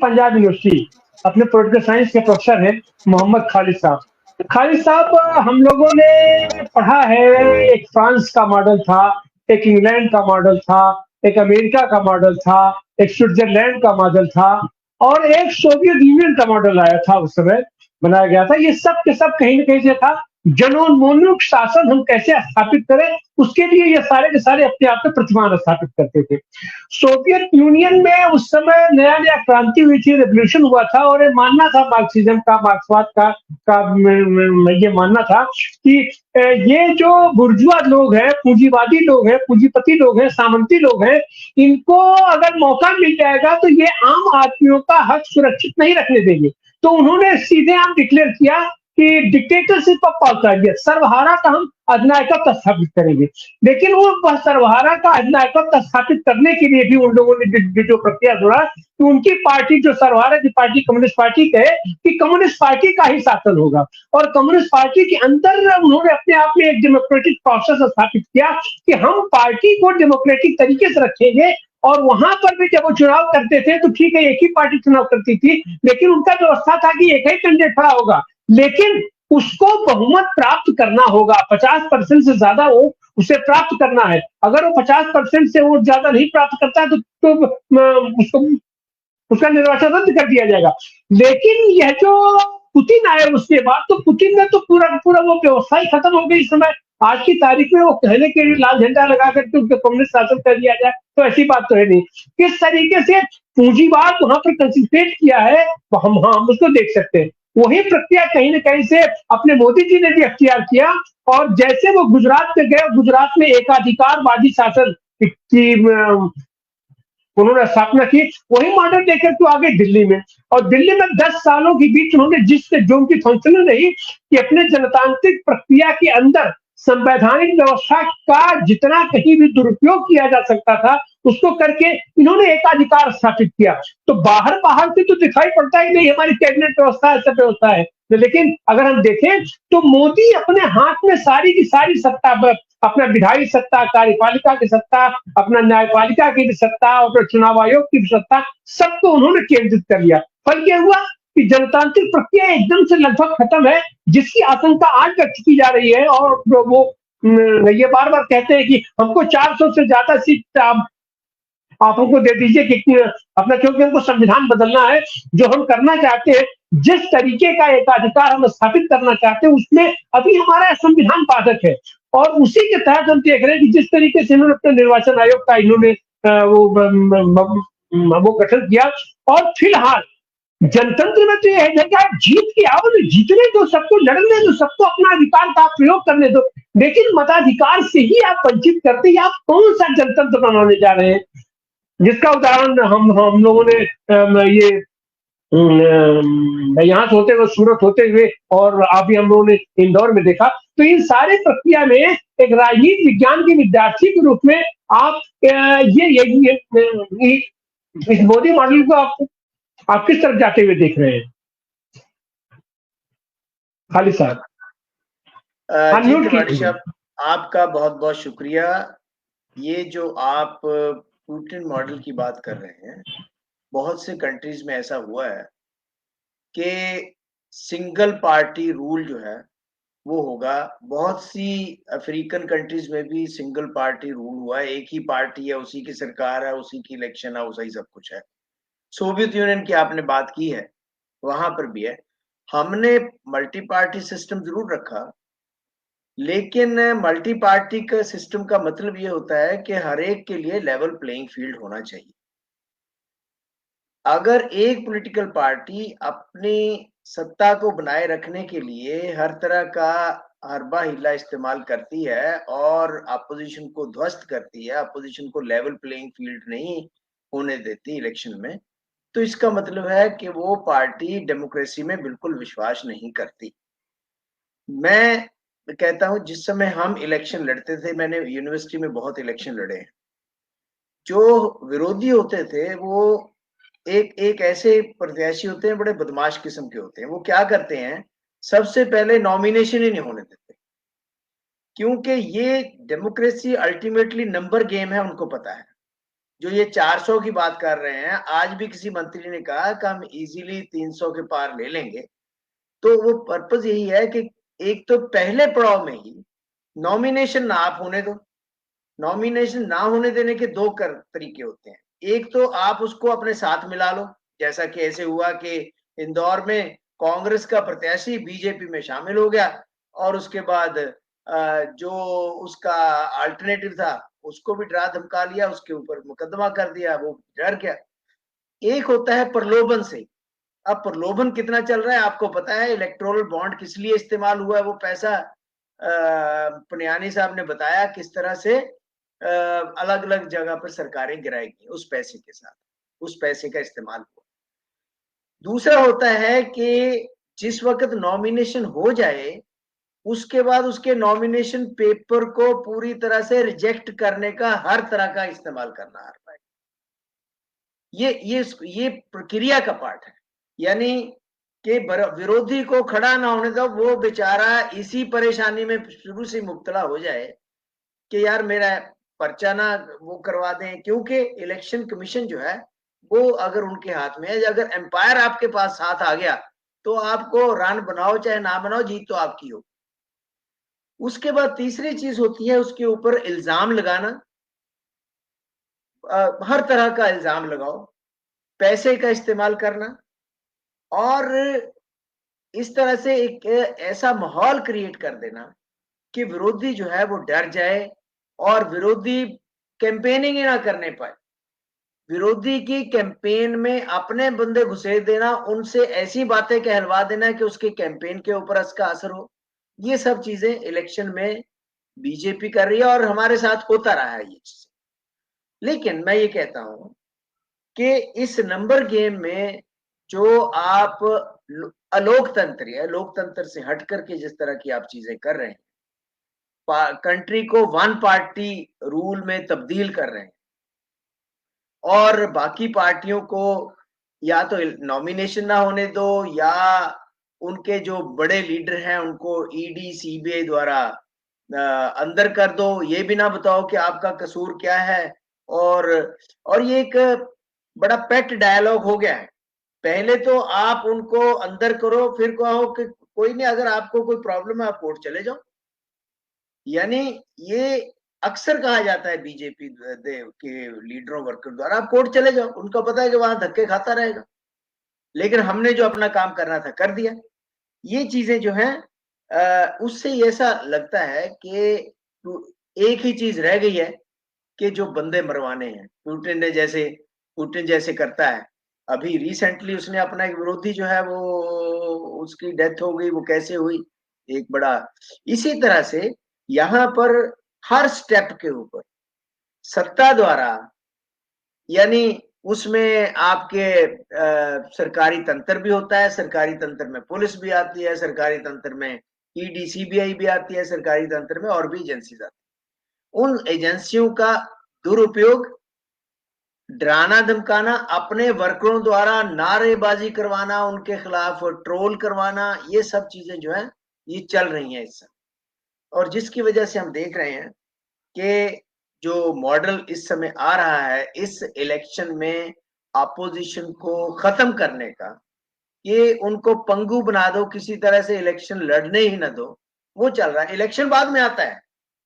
Punjab university अपने political science के professor हैं मोहम्मद खालिद साहब। खालिद साहब, हम लोगों ने पढ़ा है, एक फ्रांस का मॉडल था, एक इंग्लैंड का मॉडल था, एक अमेरिका का मॉडल था, एक स्विट्जरलैंड का मॉडल था और एक सोवियत यूनियन का मॉडल आया था, उस समय बनाया गया था। ये सब के सब कहीं न कहीं से था, जनोन्मुख शासन हम कैसे स्थापित करें, उसके लिए ये सारे के सारे अपने आप में प्रतिमान स्थापित करते थे। सोवियत यूनियन में उस समय नया-नया क्रांति हुई थी, रिवॉल्यूशन हुआ था और ये मानना था मार्क्सिज्म का, मार्क्सवाद का ये मानना था कि ये जो बुर्जुआ लोग हैं, पूंजीवादी लोग हैं, पूंजीपति लोग हैं, सामंती लोग हैं, इनको अगर मौका मिल जाएगा तो ये आम आदमियों का हक सुरक्षित नहीं रखने देंगे। तो उन्होंने सीधे आम डिक्लेयर किया कि डिक्टेटरशिप ऑफ ऑथोरिटी, सर्वहारा का हम अधिनायकत्व स्थापित करेंगे। लेकिन वो सर्वहारा का अधिनायकत्व स्थापित करने के लिए भी उन लोगों ने जो प्रक्रिया जोड़ा कि उनकी पार्टी, जो सर्वहारा की पार्टी कम्युनिस्ट पार्टी कहे कि कम्युनिस्ट पार्टी का ही शासन होगा और कम्युनिस्ट पार्टी के अंदर उन्होंने अपने आप में एक डेमोक्रेटिक प्रोसेस स्थापित किया कि हम पार्टी को डेमोक्रेटिक तरीके से रखेंगे। और वहां पर भी जब वो चुनाव करते थे तो ठीक है, एक ही पार्टी चुनाव करती थी, लेकिन उनका व्यवस्था था कि एक ही कैंडिडेट खड़ा होगा, लेकिन उसको बहुमत प्राप्त करना होगा, 50% से ज्यादा वो उसे प्राप्त करना है। अगर वो 50% से वो ज्यादा नहीं प्राप्त करता है तो उसको उसका निर्वाचन रद्द कर दिया जाएगा। लेकिन यह जो पुतिन आए उसके बाद, तो पुतिन ने तो पूरा पूरा वो व्यवस्था ही खत्म हो गई। इस समय आज की तारीख में वो कहने के लिए लाल झंडा लगा करके उनके कम्युनिस्ट शासन कर दिया जाए, तो ऐसी बात तो है नहीं। किस तरीके से पूंजीवाद वहां पर कंसंट्रेट किया है हम उसको देख सकते हैं। वही प्रक्रिया कहीं न कहीं से अपने मोदी जी ने भी अख्तियार किया और जैसे वो गुजरात में गए, गुजरात में एकाधिकारवादी शासन की उन्होंने स्थापना की, वही मॉडल लेकर के आगे दिल्ली में। और दिल्ली में 10 सालों के बीच उन्होंने जो उनकी फंक्शन रही कि अपने जनतांत्रिक प्रक्रिया के अंदर संवैधानिक व्यवस्था का जितना कहीं भी दुरुपयोग किया जा सकता था उसको करके इन्होंने एकाधिकार स्थापित किया। तो बाहर बाहर से तो दिखाई पड़ता ही नहीं हमारी कैबिनेट व्यवस्था ऐसा व्यवस्था है, लेकिन अगर हम देखें तो मोदी अपने हाथ में सारी की सारी सत्ता, अपना विधायी सत्ता, कार्यपालिका की सत्ता, अपना न्यायपालिका की भी सत्ता और चुनाव आयोग की भी सत्ता, सबको उन्होंने केंद्रित कर लिया। फल क्या हुआ कि जनतांत्रिक प्रक्रिया एकदम से लगभग खत्म है, जिसकी आशंका आज व्यक्त की जा रही है। और वो ये बार बार कहते हैं कि हमको 400 से ज्यादा सीट आप हमको दे दीजिए कि अपना, क्योंकि हमको संविधान बदलना है। जो हम करना चाहते हैं, जिस तरीके का एकाधिकार हम स्थापित करना चाहते हैं, उसमें अभी हमारा संविधान बाधक है। और उसी के तहत हम देख रहे हैं कि जिस तरीके से इन्होंने अपने निर्वाचन आयोग का इन्होंने वो गठन किया। और फिलहाल जनतंत्र में तो यह है कि आप जीत के आओ, तो जीतने दो, सबको लड़ने दो, सबको अपना अधिकार का प्रयोग करने दो, लेकिन मताधिकार से ही आप वंचित करते हैं। आप कौन सा जनतंत्र बनाने जा रहे हैं? जिसका उदाहरण हम लोगों ने ये यहाँ से होते हुए, सूरत होते हुए और अभी हम लोगों ने इंदौर में देखा। तो इन सारे प्रक्रिया में एक राजनीति विज्ञान के विद्यार्थी के रूप में आप ये इस मोदी मॉडल को आप किस तरफ जाते हुए देख रहे हैं? खालिद साहब। जी तिवारी साहब, आपका बहुत बहुत शुक्रिया। ये जो आप पुतिन मॉडल की बात कर रहे हैं, बहुत से कंट्रीज में ऐसा हुआ है कि सिंगल पार्टी रूल जो है वो होगा। बहुत सी अफ्रीकन कंट्रीज में भी सिंगल पार्टी रूल हुआ है, एक ही पार्टी है, उसी की सरकार है, उसी की इलेक्शन है, उसी सब कुछ है। सोवियत यूनियन की आपने बात की है, वहां पर भी है। हमने मल्टी पार्टी सिस्टम जरूर रखा, लेकिन मल्टी पार्टी का सिस्टम का मतलब ये होता है कि हर एक के लिए लेवल प्लेइंग फील्ड होना चाहिए। अगर एक पॉलिटिकल पार्टी अपनी सत्ता को बनाए रखने के लिए हर तरह का हरबा हिला इस्तेमाल करती है और अपोजिशन को ध्वस्त करती है, अपोजिशन को लेवल प्लेइंग फील्ड नहीं होने देती इलेक्शन में, तो इसका मतलब है कि वो पार्टी डेमोक्रेसी में बिल्कुल विश्वास नहीं करती। मैं कहता हूं, जिस समय हम इलेक्शन लड़ते थे, मैंने यूनिवर्सिटी में बहुत इलेक्शन लड़े हैं, जो विरोधी होते थे वो एक ऐसे प्रत्याशी होते हैं, बड़े बदमाश किस्म के होते हैं। वो क्या करते हैं, सबसे पहले नॉमिनेशन ही नहीं होने देते, क्योंकि ये डेमोक्रेसी अल्टीमेटली नंबर गेम है, उनको पता है। जो ये 400 की बात कर रहे हैं, आज भी किसी मंत्री ने कहा कि हम इजीली 300 के पार ले लेंगे। तो वो पर्पस यही है कि एक तो पहले पड़ाव में ही नॉमिनेशन ना आप होने दो। नॉमिनेशन ना होने देने के दो तरीके होते हैं। एक तो आप उसको अपने साथ मिला लो, जैसा कि ऐसे हुआ कि इंदौर में कांग्रेस का प्रत्याशी बीजेपी में शामिल हो गया और उसके बाद जो उसका अल्टरनेटिव था उसको भी डरा धमका लिया, उसके ऊपर मुकदमा कर दिया, वो डर गया। एक होता है प्रलोभन से। अब प्रलोभन कितना चल रहा है आपको पता है। इलेक्टोरल बॉन्ड किस लिए इस्तेमाल हुआ है, वो पैसा पुनियानी साहब ने बताया किस तरह से अलग अलग जगह पर सरकारें गिराएगी उस पैसे के साथ, उस पैसे का इस्तेमाल हुआ। दूसरा होता है कि जिस वक्त नॉमिनेशन हो जाए उसके बाद उसके नॉमिनेशन पेपर को पूरी तरह से रिजेक्ट करने का हर तरह का इस्तेमाल करना हर पाए। ये प्रक्रिया का पार्ट है। यानी कि विरोधी को खड़ा ना होने दो, वो बेचारा इसी परेशानी में शुरू से मुब्तला हो जाए कि यार मेरा पर्चा ना वो करवा दें। क्योंकि इलेक्शन कमीशन जो है वो अगर उनके हाथ में है, अगर एम्पायर आपके पास साथ आ गया तो आपको रन बनाओ चाहे ना बनाओ, जीत तो आपकी हो। उसके बाद तीसरी चीज होती है उसके ऊपर इल्जाम लगाना। हर तरह का इल्जाम लगाओ, पैसे का इस्तेमाल करना और इस तरह से एक ऐसा माहौल क्रिएट कर देना कि विरोधी जो है वो डर जाए और विरोधी कैंपेनिंग ही ना करने पाए। विरोधी की कैंपेन में अपने बंदे घुसेड़ देना, उनसे ऐसी बातें कहलवा देना कि उसके कैंपेन के ऊपर इसका असर हो। ये सब चीजें इलेक्शन में बीजेपी कर रही है और हमारे साथ होता रहा है ये चीज। लेकिन मैं ये कहता हूं कि इस नंबर गेम में जो आप अलोकतंत्र है, लोकतंत्र से हट करके जिस तरह की आप चीजें कर रहे हैं, कंट्री को वन पार्टी रूल में तब्दील कर रहे हैं और बाकी पार्टियों को या तो नॉमिनेशन ना होने दो या उनके जो बड़े लीडर हैं उनको ईडी सीबीआई द्वारा अंदर कर दो, ये भी ना बताओ कि आपका कसूर क्या है। और ये एक बड़ा पेट डायलॉग हो गया है। पहले तो आप उनको अंदर करो, फिर कहो कि कोई नहीं, अगर आपको कोई प्रॉब्लम है आप कोर्ट चले जाओ। यानी ये अक्सर कहा जाता है बीजेपी के लीडरों वर्कर द्वारा, आप कोर्ट चले जाओ, उनका पता है कि वहां धक्के खाता रहेगा। लेकिन हमने जो अपना काम करना था कर दिया। ये चीजें जो हैं उससे ऐसा लगता है कि एक ही चीज रह गई है कि जो बंदे मरवाने हैं। पुतिन जैसे करता है। अभी रिसेंटली उसने अपना एक विरोधी जो है वो उसकी डेथ हो गई, वो कैसे हुई, एक बड़ा। इसी तरह से यहाँ पर हर स्टेप के ऊपर सत्ता द्वारा, यानी उसमें आपके सरकारी तंत्र भी होता है, सरकारी तंत्र में पुलिस भी आती है, सरकारी तंत्र में ईडी सीबीआई भी आती है, सरकारी तंत्र में और भी एजेंसीज आती है। उन एजेंसियों का दुरुपयोग, डराना धमकाना, अपने वर्करों द्वारा नारेबाजी करवाना, उनके खिलाफ ट्रोल करवाना, ये सब चीजें जो है ये चल रही हैं इस समय। और जिसकी वजह से हम देख रहे हैं कि जो मॉडल इस समय आ रहा है इस इलेक्शन में अपोजिशन को खत्म करने का, ये उनको पंगु बना दो, किसी तरह से इलेक्शन लड़ने ही ना दो, वो चल रहा है। इलेक्शन बाद में आता है,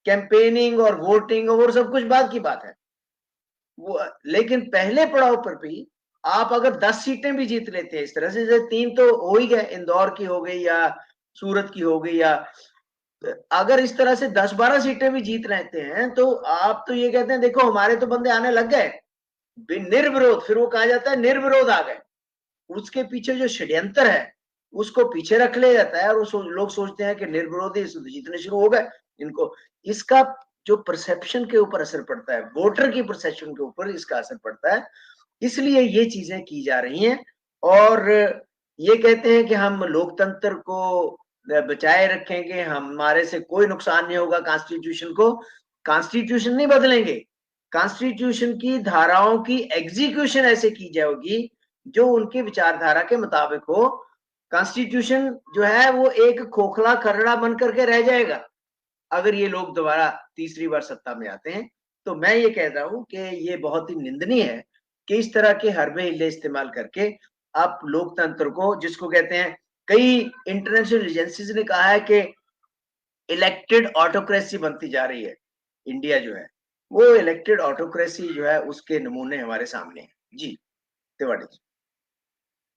कैंपेनिंग और वोटिंग और सब कुछ बाद की बात है वो। लेकिन पहले पड़ाव पर भी आप अगर 10 सीटें भी जीत लेते हैं इस तरह से, जैसे 3 तो हो ही गए, इंदौर की हो गई या सूरत की हो गई, या अगर इस तरह से 10-12 सीटें भी जीत रहते हैं तो आप तो ये कहते हैं देखो हमारे तो बंदे आने लग गए निर्विरोध। फिर वो कहा जाता है निर्विरोध आ गए। उसके पीछे जो षड्यंत्र है उसको पीछे रख लिया जाता है और लोग सोचते हैं कि निर्विरोध ही जीतने शुरू हो गए इनको। इसका जो परसेप्शन के ऊपर असर पड़ता है, वोटर की परसेप्शन के ऊपर इसका असर पड़ता है। इसलिए ये चीजें की जा रही हैं और ये कहते हैं कि हम लोकतंत्र को बचाए रखेंगे, हमारे से कोई नुकसान नहीं होगा कॉन्स्टिट्यूशन को। कॉन्स्टिट्यूशन नहीं बदलेंगे, कॉन्स्टिट्यूशन की धाराओं की एग्जीक्यूशन ऐसे की जाएगी जो उनकी विचारधारा के मुताबिक हो। कॉन्स्टिट्यूशन जो है वो एक खोखला खरड़ा बन करके रह जाएगा अगर ये लोग दोबारा तीसरी बार सत्ता में आते हैं। तो मैं ये कह रहा हूँ कि ये बहुत ही निंदनीय है कि इस तरह के हरबे हिले इस्तेमाल करके आप लोकतंत्र को, जिसको कहते हैं, कई इंटरनेशनल एजेंसीज ने कहा है कि इलेक्टेड ऑटोक्रेसी बनती जा रही है इंडिया जो है, वो इलेक्टेड ऑटोक्रेसी जो है उसके नमूने हमारे सामने हैं। जी, तिवारी जी।